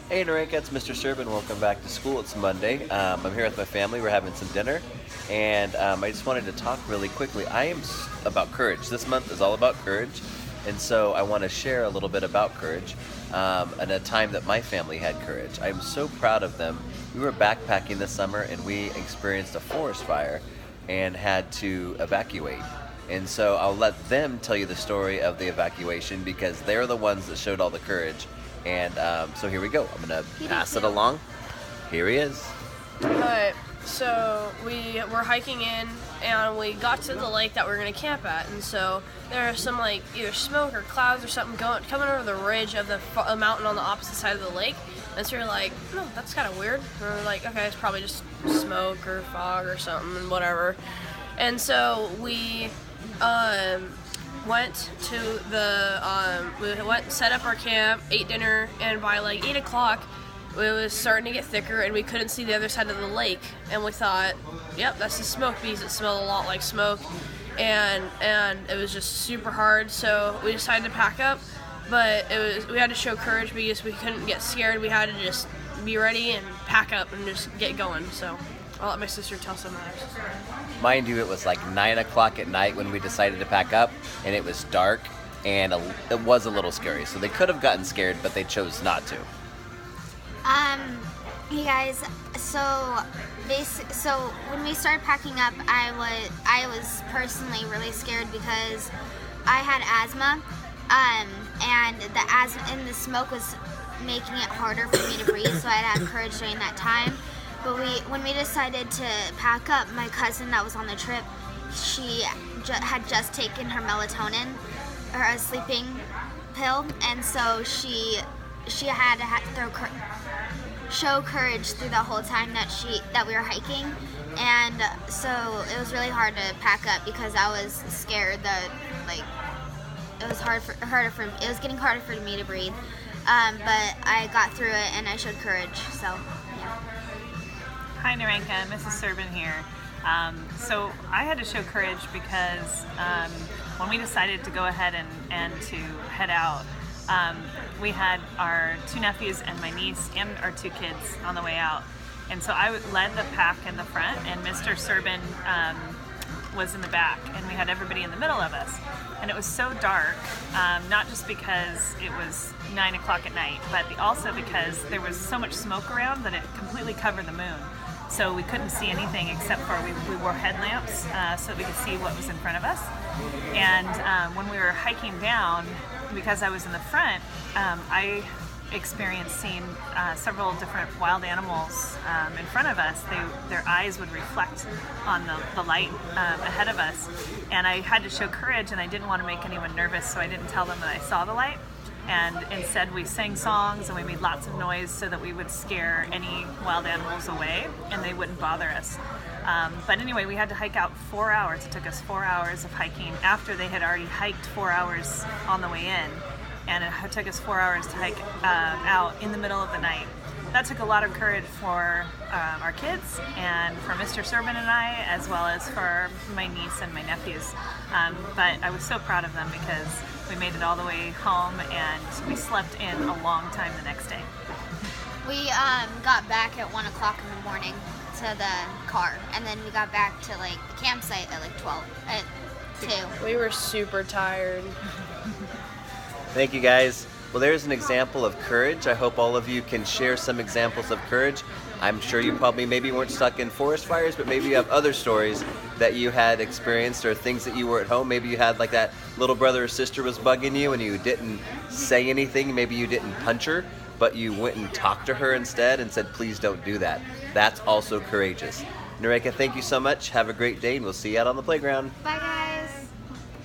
Hey Nareka, it's Mr. Serban. Welcome back to school. It's Monday. I'm here with my family. We're having some dinner, and I just wanted to talk really quickly. About courage. This month is all about courage, and so I want to share a little bit about courage and a time that my family had courage. I'm so proud of them. We were backpacking this summer, and we experienced a forest fire and had to evacuate. And so I'll let them tell you the story of the evacuation because they're the ones that showed all the courage. And so here we go. I'm going to pass it along. Here he is. Alright, so we were hiking in and we got to the lake that we were going to camp at. And so there was some like either smoke or clouds or something coming over the ridge of the mountain on the opposite side of the lake. And so we were like, no, that's kind of weird. And we were like, okay, it's probably just smoke or fog or something and whatever. And so we went to we went and set up our camp, ate dinner, and by like 8 o'clock it was starting to get thicker and we couldn't see the other side of the lake, and we thought, yep, that's the smoke because it smelled a lot like smoke, and it was just super hard, so we decided to pack up, but we had to show courage because we couldn't get scared. We had to just be ready and pack up and just get going. So I'll let my sister tell some of that. Mind you, it was like 9 o'clock at night when we decided to pack up, and it was dark, and it was a little scary. So they could have gotten scared, but they chose not to. Hey guys, so when we started packing up, I was personally really scared because I had asthma, and the asthma and the smoke was making it harder for me to breathe, so I had courage during that time. But when we decided to pack up, my cousin that was on the trip, she had just taken her melatonin, or a sleeping pill, and so she had to show courage through the whole time that we were hiking, and so it was really hard to pack up because I was scared that it was it was getting harder for me to breathe, but I got through it and I showed courage. So yeah. Hi Narenka, Mrs. Serban here. So I had to show courage because when we decided to go ahead and to head out, we had our 2 nephews and my niece and our 2 kids on the way out. And so I led the pack in the front, and Mr. Serban was in the back, and we had everybody in the middle of us. And it was so dark, not just because it was 9 o'clock at night, but also because there was so much smoke around that it completely covered the moon. So we couldn't see anything except for we wore headlamps so that we could see what was in front of us. And when we were hiking down, because I was in the front, I experienced seeing several different wild animals in front of us. Their eyes would reflect on the light ahead of us. And I had to show courage, and I didn't want to make anyone nervous, so I didn't tell them that I saw the light. And instead we sang songs and we made lots of noise so that we would scare any wild animals away and they wouldn't bother us. But anyway, we had to hike out 4 hours. It took us 4 hours of hiking after they had already hiked 4 hours on the way in. And it took us 4 hours to hike out in the middle of the night. That took a lot of courage for our kids and for Mr. Serban and I, as well as for my niece and my nephews. But I was so proud of them because we made it all the way home and we slept in a long time the next day. We got back at 1 o'clock in the morning to the car, and then we got back to the campsite at 2. We were super tired. Thank you, guys. Well, there's an example of courage. I hope all of you can share some examples of courage. I'm sure you probably maybe weren't stuck in forest fires, but maybe you have other stories that you had experienced or things that you were at home. Maybe you had that little brother or sister was bugging you and you didn't say anything. Maybe you didn't punch her, but you went and talked to her instead and said, please don't do that. That's also courageous. Nareka, thank you so much. Have a great day, and we'll see you out on the playground. Bye, guys.